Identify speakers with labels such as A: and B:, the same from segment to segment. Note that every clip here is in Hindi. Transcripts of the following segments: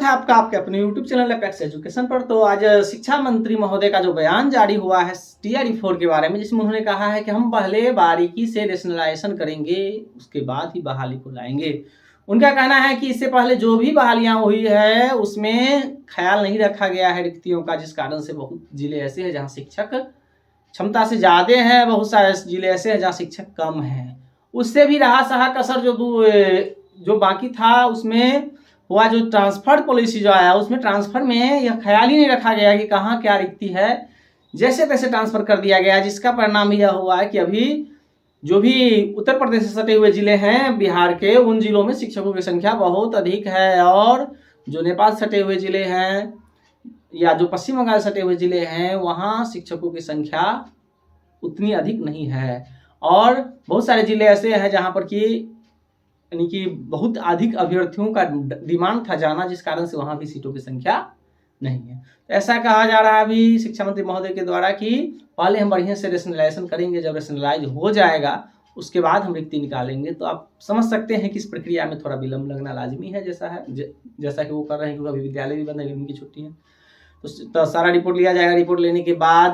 A: है आपका आपके अपने YouTube चैनल अपेक्स एजुकेशन पर। तो आज शिक्षा मंत्री महोदय का जो बयान जारी हुआ है TRE4 के बारे में, जिसमें उन्होंने कहा है कि हम पहले बारीकी से रेशनलाइजेशन करेंगे, उसके बाद ही बहाली को लाएंगे। उनका कहना है कि इससे पहले जो भी बहालियां हुई है उसमें ख्याल नहीं रखा गया है रिक्तियों का, जिस कारण से बहुत जिले ऐसे हैं जहाँ शिक्षक क्षमता से ज़्यादा है, बहुत सारे जिले ऐसे हैं जहाँ शिक्षक कम है। उससे भी रहा सहा कसर जो बाकी था उसमें हुआ। जो ट्रांसफर पॉलिसी जो आया उसमें ट्रांसफर में यह ख्याल ही नहीं रखा गया कि कहाँ क्या रिक्ति है, जैसे तैसे ट्रांसफर कर दिया गया, जिसका परिणाम यह हुआ है कि अभी जो भी उत्तर प्रदेश से सटे हुए जिले हैं बिहार के, उन जिलों में शिक्षकों की संख्या बहुत अधिक है, और जो नेपाल सटे हुए जिले हैं या जो पश्चिम बंगाल सटे हुए जिले हैं वहाँ शिक्षकों की संख्या उतनी अधिक नहीं है। और बहुत सारे जिले ऐसे हैं जहाँ पर कि यानी कि बहुत अधिक अभ्यर्थियों का डिमांड था जाना, जिस कारण से वहाँ भी सीटों की संख्या नहीं है। तो ऐसा कहा जा रहा है अभी शिक्षा मंत्री महोदय के द्वारा कि पहले हम बढ़िया से रेशनलाइजेशन करेंगे, जब रेशनलाइज हो जाएगा उसके बाद हम रिक्ति निकालेंगे। तो आप समझ सकते हैं कि इस प्रक्रिया में थोड़ा विलम्ब लगना लाजमी है, जैसा कि वो कर रहे हैं, क्योंकि अभी विद्यालय भी बंद है, उनकी छुट्टी है। तो सारा रिपोर्ट लिया जाएगा। रिपोर्ट लेने के बाद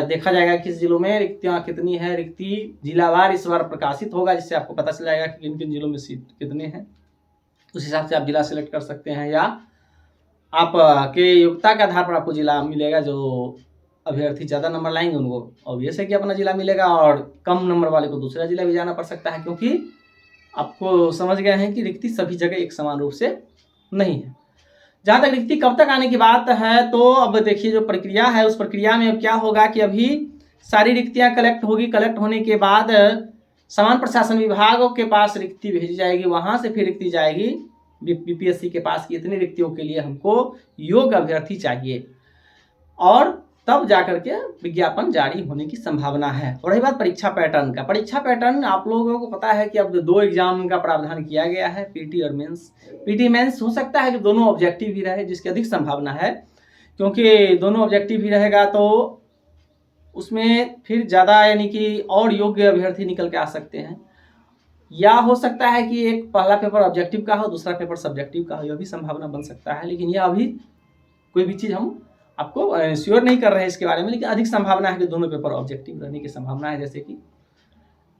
A: देखा जाएगा किस जिलों में रिक्तियाँ कितनी है। रिक्ति जिलावार इस बार प्रकाशित होगा, जिससे आपको पता चल जाएगा कि किन किन जिलों में सीट कितने हैं। उस हिसाब से आप जिला सेलेक्ट कर सकते हैं, या आप के योग्यता के आधार पर आपको जिला मिलेगा। जो अभ्यर्थी ज़्यादा नंबर लाएंगे उनको ऑब्वियस है कि अपना जिला मिलेगा, और कम नंबर वाले को दूसरा जिला भी जाना पड़ सकता है, क्योंकि आपको समझ गए हैं कि रिक्ति सभी जगह एक समान रूप से नहीं है। जहाँ तक रिक्ति कब तक आने की बात है, तो अब देखिए जो प्रक्रिया है उस प्रक्रिया में अब क्या होगा कि अभी सारी रिक्तियाँ कलेक्ट होगी। कलेक्ट होने के बाद समान प्रशासन विभागों के पास रिक्ति भेजी जाएगी, वहाँ से फिर रिक्ति जाएगी BPSC के पास कि इतनी रिक्तियों के लिए हमको योग्य अभ्यर्थी चाहिए, और तब जाकर के विज्ञापन जारी होने की संभावना है। और रही बात परीक्षा पैटर्न का, परीक्षा पैटर्न आप लोगों को पता है कि अब 2 एग्जाम का प्रावधान किया गया है, PT और मेंस। PT मेंस हो सकता है कि दोनों ऑब्जेक्टिव ही रहे, जिसकी अधिक संभावना है, क्योंकि दोनों ऑब्जेक्टिव ही रहेगा तो उसमें फिर ज़्यादा यानी कि और योग्य अभ्यर्थी निकल के आ सकते हैं। या हो सकता है कि एक पहला पेपर ऑब्जेक्टिव का हो, दूसरा पेपर सब्जेक्टिव का हो, यह भी संभावना बन सकता है। लेकिन यह अभी कोई भी चीज़ हम आपको श्योर नहीं कर रहे हैं इसके बारे में, लेकिन अधिक संभावना है कि दोनों पेपर ऑब्जेक्टिव रहने की संभावना है, जैसे कि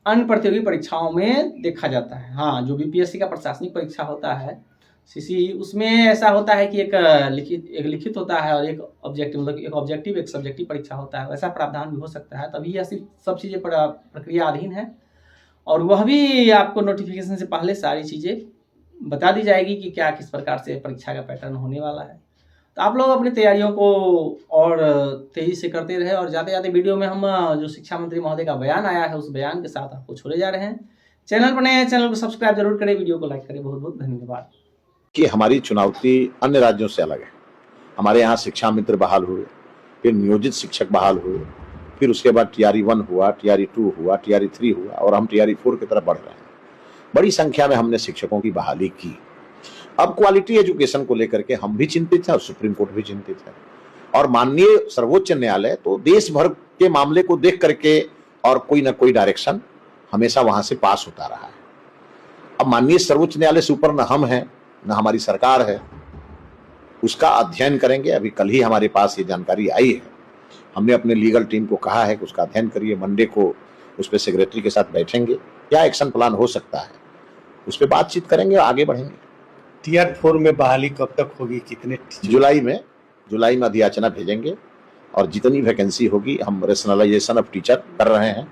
A: अन्य प्रतियोगी परीक्षाओं में देखा जाता है। हाँ, जो BPSC का प्रशासनिक परीक्षा होता है CC, उसमें ऐसा होता है कि एक लिखित होता है और एक ऑब्जेक्टिव, मतलब एक ऑब्जेक्टिव एक सब्जेक्टिव परीक्षा होता है। वैसा प्रावधान भी हो सकता है, तभी यह सब चीज़ें प्रक्रिया अधीन है, और वह भी आपको नोटिफिकेशन से पहले सारी चीज़ें बता दी जाएगी कि क्या किस प्रकार से परीक्षा का पैटर्न होने वाला है। तो आप लोग अपनी तैयारियों को और तेज़ी से करते रहे, और जाते वीडियो में हम जो शिक्षा मंत्री महोदय का बयान आया है उस बयान के साथ आपको छोड़े जा रहे हैं। चैनल पर नए हैं, चैनल को सब्सक्राइब जरूर करें, वीडियो को लाइक करें। बहुत बहुत धन्यवाद।
B: कि हमारी चुनौती अन्य राज्यों से अलग है। हमारे यहाँ शिक्षा मित्र बहाल हुए, फिर नियोजित शिक्षक बहाल हुए, फिर उसके बाद TRE1 हुआ, TRE2 हुआ, TRE3 हुआ, और हम TRE4 की तरफ बढ़ रहे हैं। बड़ी संख्या में हमने शिक्षकों की बहाली की। अब क्वालिटी एजुकेशन को लेकर के हम भी चिंतित हैं और सुप्रीम कोर्ट भी चिंतित है, और माननीय सर्वोच्च न्यायालय तो देश भर के मामले को देख करके और कोई ना कोई डायरेक्शन हमेशा वहां से पास होता रहा है। अब माननीय सर्वोच्च न्यायालय से ऊपर न हम हैं न हमारी सरकार है, उसका अध्ययन करेंगे। अभी कल ही हमारे पास ये जानकारी आई है, हमने अपने लीगल टीम को कहा है कि उसका अध्ययन करिए। मंडे को उस पर सेक्रेटरी के साथ बैठेंगे, क्या एक्शन प्लान हो सकता है उस पर बातचीत करेंगे और आगे बढ़ेंगे।
C: TRE4 में बहाली कब तक होगी, कितने?
B: जुलाई में अधियाचना भेजेंगे, और जितनी वैकेंसी होगी हम रेशनलाइजेशन ऑफ टीचर कर रहे हैं,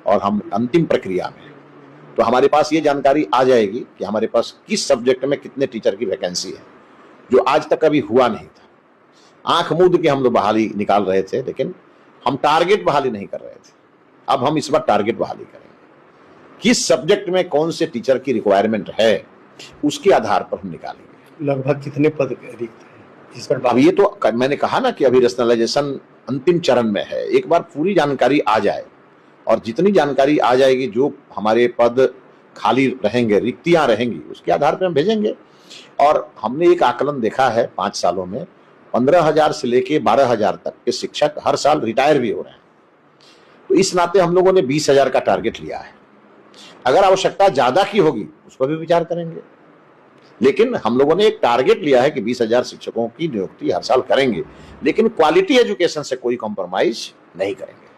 B: और हम अंतिम प्रक्रिया में, तो हमारे पास ये जानकारी आ जाएगी कि हमारे पास किस सब्जेक्ट में कितने टीचर की वैकेंसी है, जो आज तक कभी हुआ नहीं था। आंख मूंद के हम लोग बहाली निकाल रहे थे, लेकिन हम टारगेट बहाली नहीं कर रहे थे। अब हम इस बार टारगेट बहाली करेंगे। किस सब्जेक्ट में कौन से टीचर की रिक्वायरमेंट है उसके आधार पर हम निकालेंगे।
C: लगभग कितने पद रिक्त हैं इस पर?
B: अब ये तो मैंने कहा ना कि अभी रेशनलाइजेशन अंतिम चरण में है। एक बार पूरी जानकारी आ जाए, और जितनी जानकारी आ जाएगी, जो हमारे पद खाली रहेंगे, रिक्तियां रहेंगी, उसके आधार पर हम भेजेंगे। और हमने एक आकलन देखा है 5 सालों में 15,000 से लेके 12,000 तक के शिक्षक हर साल रिटायर भी हो रहे हैं। तो इस नाते हम लोगों ने 20,000 का टारगेट लिया है। अगर आवश्यकता ज्यादा की होगी उस पर भी विचार करेंगे, लेकिन हम लोगों ने एक टारगेट लिया है कि 20,000 शिक्षकों की नियुक्ति हर साल करेंगे, लेकिन क्वालिटी एजुकेशन से कोई कॉम्प्रोमाइज नहीं करेंगे।